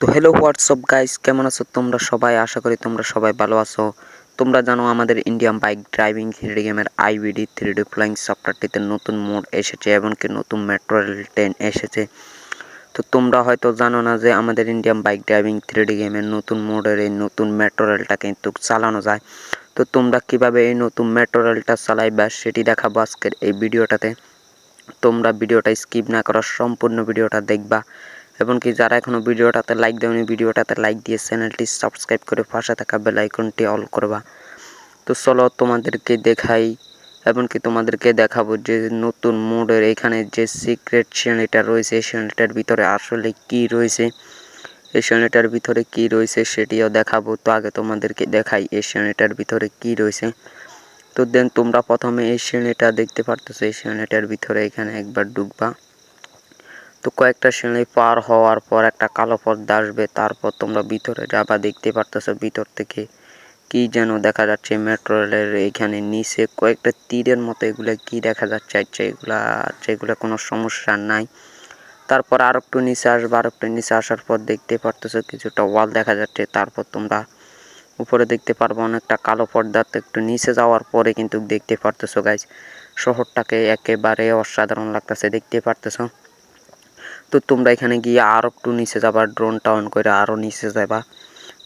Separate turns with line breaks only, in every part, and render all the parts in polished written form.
তো hello WhatsApp guys, কেমন আছো তোমরা সবাই? আশা করি তোমরা সবাই ভালো আছো। তোমরা জানো আমাদের ইন্ডিয়ান বাইক ড্রাইভিং থ্রিডি গেমের আইভিডি থ্রিডি ফ্লাইং সফটওয়্যারটিতে নতুন মোড এসেছে এবং কি নতুন মেট্রো রেল ট্রেন এসেছে। তো তোমরা হয়তো জানো না যে আমাদের ইন্ডিয়ান বাইক ড্রাইভিং থ্রিডি গেমের নতুন মোডের এই নতুন মেট্রো রেলটা কিন্তু চালানো যায়। তো তোমরা কিভাবে এই নতুন মেট্রো রেলটা চালাইবা সেটি দেখাবো আজকের এই ভিডিওটাতে। তোমরা ভিডিওটা স্কিপ না করার সম্পূর্ণ ভিডিওটা দেখবা এবং কি যারা এখনো ভিডিওটাতে লাইক দেওনি ভিডিওটাতে লাইক দিয়ে চ্যানেলটি সাবস্ক্রাইব করে পাশে থাকা বেল আইকনটি অল করবা। তো চলো তোমাদেরকে দেখাই এবং কি তোমাদেরকে দেখাবো যে নতুন মোডের এখানে যে সিক্রেট শ্রেণীটা রয়েছে এই শ্রেণীটার ভিতরে আসলে কি রয়েছে, এই শ্রেণীটার ভিতরে কি রয়েছে সেটিও দেখাবো। তো আগে তোমাদেরকে দেখাই এই শ্রেণীটার ভিতরে কি রয়েছে। তো দেন তোমরা প্রথমে এই শ্রেণীটা দেখতে পারতেছো, এই শ্রেণীটার ভিতরে এখানে একবার ঢুকবা। তো কয়েকটা শ্রেণী পার হওয়ার পর একটা কালো পর্দা আসবে, তারপর তোমরা ভিতরে যাবা। দেখতে পারতেছো ভিতর থেকে কি যেন দেখা যাচ্ছে মেট্রো রেলের এইখানে নিচে কয়েকটা তীরের মতো, এগুলা কি দেখা যাচ্ছে? আচ্ছা এগুলা কোনো সমস্যা নাই। তারপর আর একটু নিচে আসবে, আর একটু নিচে আসার পর দেখতে পারতেছো কিছুটা ওয়াল দেখা যাচ্ছে। তারপর তোমরা উপরে দেখতে পারবো অনেকটা কালো পর্দাতে একটু নিচে যাওয়ার পরে কিন্তু দেখতে পারতেছো গাইজ শহরটাকে একেবারে অসাধারণ লাগতেছে, দেখতে পারতেছো। তো তোমরা এখানে গিয়ে আরো একটু নিচে যাবা, ড্রোনটা অন করে আরো নিচে যাবা।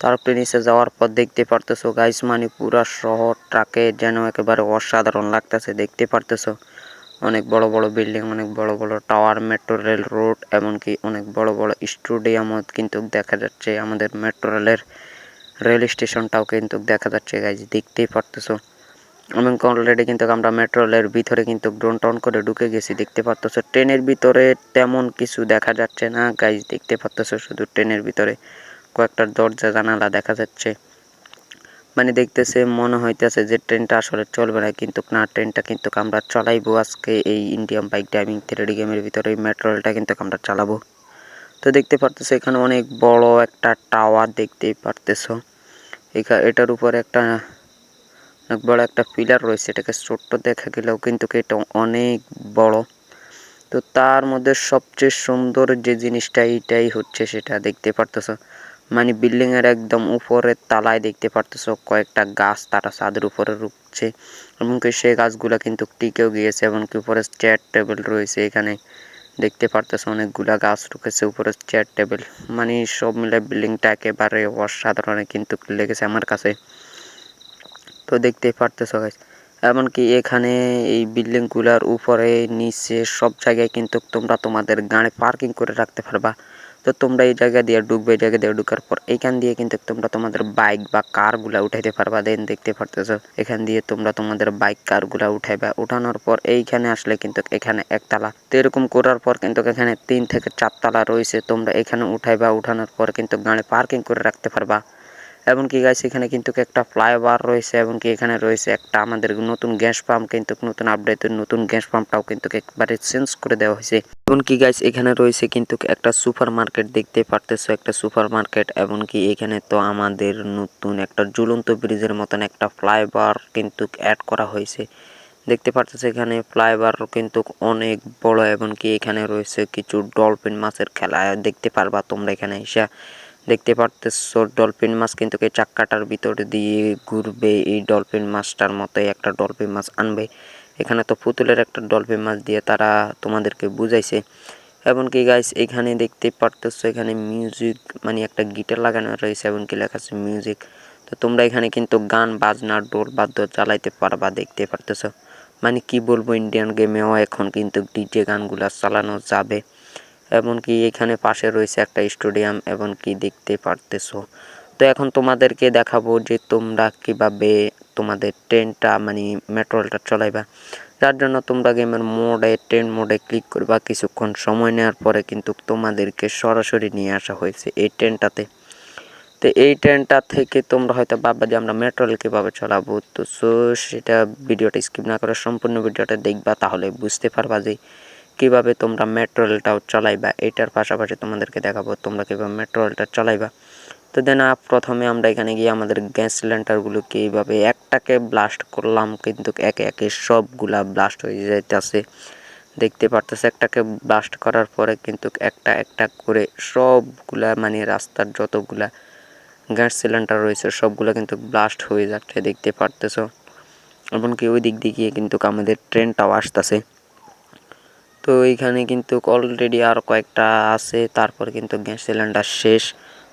তার একটু নিচে যাওয়ার পর দেখতে পারতেছো গাইস মানে পুরা শহরটাকে যেন একেবারে অসাধারণ লাগতেছে, দেখতে পারতেছো। অনেক বড় বড় বিল্ডিং, অনেক বড় বড় টাওয়ার, মেট্রো রেল রোড, এমনকি অনেক বড় বড় স্টেডিয়ামও কিন্তু দেখা যাচ্ছে। আমাদের মেট্রো রেলের রেল স্টেশনটাও কিন্তু দেখা যাচ্ছে গাইজ, দেখতেই পারতেছো। এবং অলরেডি কিন্তু আমরা মেট্রো রেলের ভিতরে কিন্তু ড্রোন টন করে ঢুকে গেছি, দেখতে পারতেছো। ট্রেনের ভিতরে তেমন কিছু দেখা যাচ্ছে না গাইজ, দেখতে পারতেছো শুধু ট্রেনের ভিতরে কয়েকটা দরজা জানালা দেখা যাচ্ছে। মানে দেখতেছে মনে হইতেছে যে ট্রেনটা আসলে চলবে না, কিন্তু না, ট্রেনটা কিন্তু আমরা চালাইবো আজকে এই ইন্ডিয়ান বাইক ড্রাইভিং থ্রিডি গেমের ভিতরে এই মেট্রো রেলটা কিন্তু আমরা চালাবো। তো দেখতে পারতেছো এখানে অনেক বড় একটা টাওয়ার দেখতেই পারতেছো। এটার উপরে একটা অনেক বড় একটা পিলার রয়েছে, এটাকে ছোট্ট দেখা গেলেও কিন্তু এটা অনেক বড়। তো তার মধ্যে সবচেয়ে সুন্দর যে জিনিসটা এইটাই হচ্ছে, সেটা দেখতে পারতেছো। মানে বিল্ডিং এর একদম উপরের তালায় দেখতে পারতেছো কয়েকটা গাছ তারা ছাদের উপরে রুখছে এবং সেই গাছগুলা কিন্তু টিকেও গিয়েছে এবং কি উপরে চেয়ার টেবিল রয়েছে। এখানে দেখতে পারতেছো অনেকগুলা গাছ রুখেছে, উপরে চেয়ার টেবিল, মানে সব মিলে বিল্ডিংটা একেবারে অসাধারণ কিন্তু লেগেছে আমার কাছে। তো দেখতেই পারতেছো গাইস, এমনকি এখানে এই বিল্ডিং গুলার উপরে নিচে সব জায়গায় কিন্তু তোমরা তোমাদের গাড়ি পার্কিং করে রাখতে পারবা। তো তোমরা এই জায়গা দিয়ে ঢুকবে, এই জায়গা দিয়ে ঢুকার পর এইখান দিয়ে কিন্তু তোমরা তোমাদের বাইক বা কার গুলা উঠাইতে পারবা। দেন দেখতে পারতেছো এখান দিয়ে তোমরা তোমাদের বাইক কার গুলা উঠাইবা, উঠানোর পর এইখানে আসলে কিন্তু এখানে একতলা, তো এরকম করার পর কিন্তু এখানে 3 থেকে 4 তলা রয়েছে। তোমরা এখানে উঠাইবা, উঠানোর পর কিন্তু গাড়ি পার্কিং করে রাখতে পারবা। এবং কি গাইস এখানে কিন্তু একটা ফ্লাইওভার রয়েছে এবং কি এখানে রয়েছে একটা আমাদের নতুন গ্যাস পাম্প, কিন্তু নতুন আপডেটের নতুন গ্যাস পাম্পটাও কিন্তু একবারে চেঞ্জ করে দেওয়া হয়েছে। এবং কি গাইস এখানে রয়েছে কিন্তু একটা সুপার মার্কেট, দেখতে পারতেছো একটা সুপার মার্কেট। এবং কি এখানে তো আমাদের নতুন একটা ঝুলন্ত ব্রিজের মতন একটা ফ্লাইওভার কিন্তু অ্যাড করা হয়েছে, দেখতে পারতেছো। এখানে ফ্লাইওভার কিন্তু অনেক বড় এবং কি এখানে রয়েছে কিছু ডলফিন মাছের খেলা দেখতে পারবা তোমরা এখানে এসে। দেখতে পারতেছো ডলফিন মাছ কিন্তু এই চাক্কাটার ভিতরে দিয়ে ঘুরবে, এই ডলফিন মাছটার মতোই একটা ডলফিন মাছ আনবে। এখানে তো পুতুলের একটা ডলফিন মাছ দিয়ে তারা তোমাদেরকে বুঝাইছে। এমনকি গাইস এখানে দেখতে পারতেছো এখানে মিউজিক মানে একটা গিটার লাগানো রয়েছে এবং কি লেখা আছে মিউজিক। তো তোমরা এখানে কিন্তু গান বাজনা ডোল বাদ্য চালাইতে পারবা, দেখতে পারতেছো। মানে কি বলবো, ইন্ডিয়ান গেমেও এখন কিন্তু ডিজে গানগুলা চালানো যাবে। এমনকি এখানে পাশে রয়েছে একটা স্টেডিয়াম এবং কি দেখতে পারতেছো। তো এখন তোমাদেরকে দেখাবো যে তোমরা কিভাবে তোমাদের ট্রেনটা মানে মেট্রো রেলটা চালাইবা। যার জন্য তোমরা গেমের মোডে ট্রেন মোডে ক্লিক করবা। কিছুক্ষণ সময় নেওয়ার পরে কিন্তু তোমাদেরকে সরাসরি নিয়ে আসা হয়েছে এই ট্রেনটাতে। তো এই ট্রেনটা থেকে তোমরা হয়তো ভাববা যে আমরা মেট্রো রেল কীভাবে চালাবো। তো সেটা ভিডিওটা স্কিপ না করে সম্পূর্ণ ভিডিওটা দেখবা, তাহলে বুঝতে পারবা যে কীভাবে তোমরা মেট্রো রেলটাও চালাইবা। এটার পাশাপাশি তোমাদেরকে দেখাবো তোমরা কীভাবে মেট্রো রেলটা চালাইবা। তো দেন প্রথমে আমরা এখানে গিয়ে আমাদের গ্যাস সিলিন্ডারগুলোকে এইভাবে একটাকে ব্লাস্ট করলাম, কিন্তু একে একে সবগুলা ব্লাস্ট হয়ে যাইতেছে। দেখতে পারতেছে একটাকে ব্লাস্ট করার পরে কিন্তু একটা একটা করে সবগুলা মানে রাস্তার যতগুলা গ্যাস সিলিন্ডার রয়েছে সবগুলা কিন্তু ব্লাস্ট হয়ে যাচ্ছে দেখতে পারতেছো। এমনকি ওই দিক দিয়ে কিন্তু আমাদের ট্রেনটাও আসতেছে। তো এইখানে কিন্তু অলরেডি আর কয়েকটা আছে, তারপর কিন্তু গ্যাস সিলিন্ডার শেষ।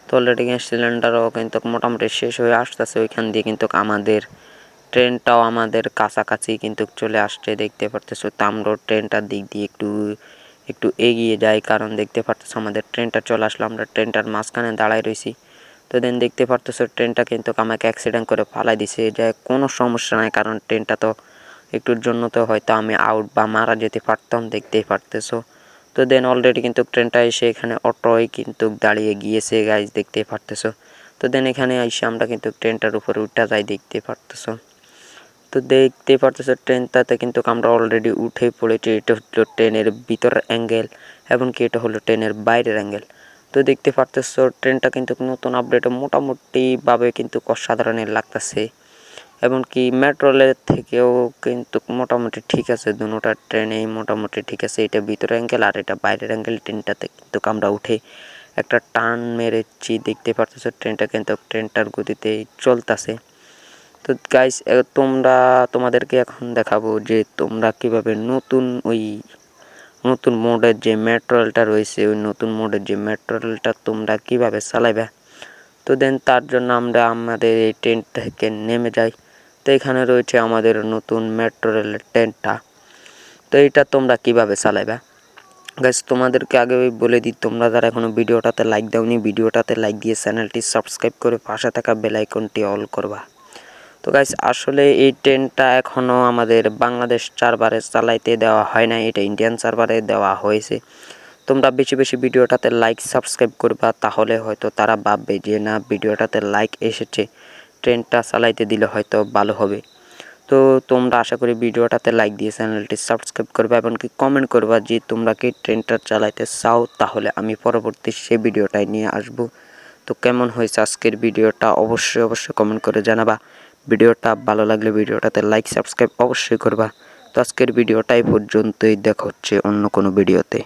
তো অলরেডি গ্যাস সিলিন্ডারও কিন্তু মোটামুটি শেষ হয়ে আসতেছে। ওইখান দিয়ে কিন্তু আমাদের ট্রেনটাও আমাদের কাছাকাছি কিন্তু চলে আসছে দেখতে পারতেছো। তো আমরা ট্রেনটার দিক দিয়ে একটু এগিয়ে যাই, কারণ দেখতে পারতেছো আমাদের ট্রেনটা চলে আসলো। আমরা ট্রেনটার মাঝখানে দাঁড়ায় রয়েছি। তো দেন দেখতে পারতেছো ট্রেনটা কিন্তু আমাকে অ্যাক্সিডেন্ট করে ফালাই দিছে, যে কোনো সমস্যা নাই, কারণ ট্রেনটা তো একটুর জন্য তো হয়তো আমি আউট বা মারা যেতে পারতাম দেখতেই পারতেছো। তো দেন অলরেডি কিন্তু ট্রেনটা এসে এখানে অটোয় কিন্তু দাঁড়িয়ে গিয়েছে গাইজ দেখতেই পারতেছো। তো দেন এখানে এসে আমরা কিন্তু ট্রেনটার উপরে উঠা যাই দেখতে পারতেছো। তো দেখতে পারতেছো ট্রেনটাতে কিন্তু আমরা অলরেডি উঠে পড়েছি। এটা হলো ট্রেনের ভিতরের অ্যাঙ্গেল, এমনকি এটা হলো ট্রেনের বাইরের অ্যাঙ্গেল। তো দেখতে পারতেছো ট্রেনটা কিন্তু নতুন আপডেটে মোটামুটিভাবে কিন্তু অসাধারণের লাগতেছে, এমনকি মেট্রো রেলের থেকেও কিন্তু মোটামুটি ঠিক আছে। দুটোটা ট্রেনেই মোটামুটি ঠিক আছে। এটা ভিতরের অ্যাঙ্গেল আর এটা বাইরের অ্যাঙ্গেল। ট্রেনটাতে কিন্তু আমরা উঠে একটা টান মেরেছি দেখতে পারতেছো। ট্রেনটা কিন্তু ট্রেনটার গতিতে চলতেছে। তো গাইস তোমাদেরকে এখন দেখাবো যে তোমরা কিভাবে নতুন মোডের যে মেট্রো রেলটা রয়েছে, ওই নতুন মোডের যে মেট্রো রেলটা তোমরা কিভাবে চালাবে। তো দেন তার জন্য আমরা আমাদের এই ট্রেন থেকে নেমে যাই। তো এখানে রয়েছে আমাদের নতুন মেট্রো রেলের ট্রেনটা। তো এটা তোমরা কিভাবে চালাবে গাইস, তোমাদেরকে আগে বলে দিই, তোমরা যারা এখনো ভিডিওটাতে লাইক দাওনি, ভিডিওটাতে লাইক দিয়ে চ্যানেলটি সাবস্ক্রাইব করে পাশে থাকা বেল আইকনটি অল করবা। তো গাইস আসলে এই ট্রেনটা এখনও আমাদের বাংলাদেশ সার্ভারে চালাইতে দেওয়া হয় না, এটা ইন্ডিয়ান সার্ভারে দেওয়া হয়েছে। তোমরা বেশি বেশি ভিডিওটাতে লাইক সাবস্ক্রাইব করবা, তাহলে হয়তো তারা ভাববে যে না ভিডিওটাতে লাইক এসেছে, ট্রেনটা চালাইতে দিলে হয়তো ভালো হবে। তো তোমরা আশা করি ভিডিওটাতে লাইক দিয়ে চ্যানেলটি সাবস্ক্রাইব করবে, এমনকি কমেন্ট করবা যে তোমরা কি ট্রেনটা চালাইতে চাও, তাহলে আমি পরবর্তী সেই ভিডিওটাই নিয়ে আসব। তো কেমন হয়েছে আজকের ভিডিওটা অবশ্যই কমেন্ট করে জানাবা। ভিডিওটা ভালো লাগলে ভিডিওটাতে লাইক সাবস্ক্রাইব অবশ্যই করবা। তো আজকের ভিডিওটাই পর্যন্তই, দেখা হচ্ছে অন্য কোনো ভিডিওতে।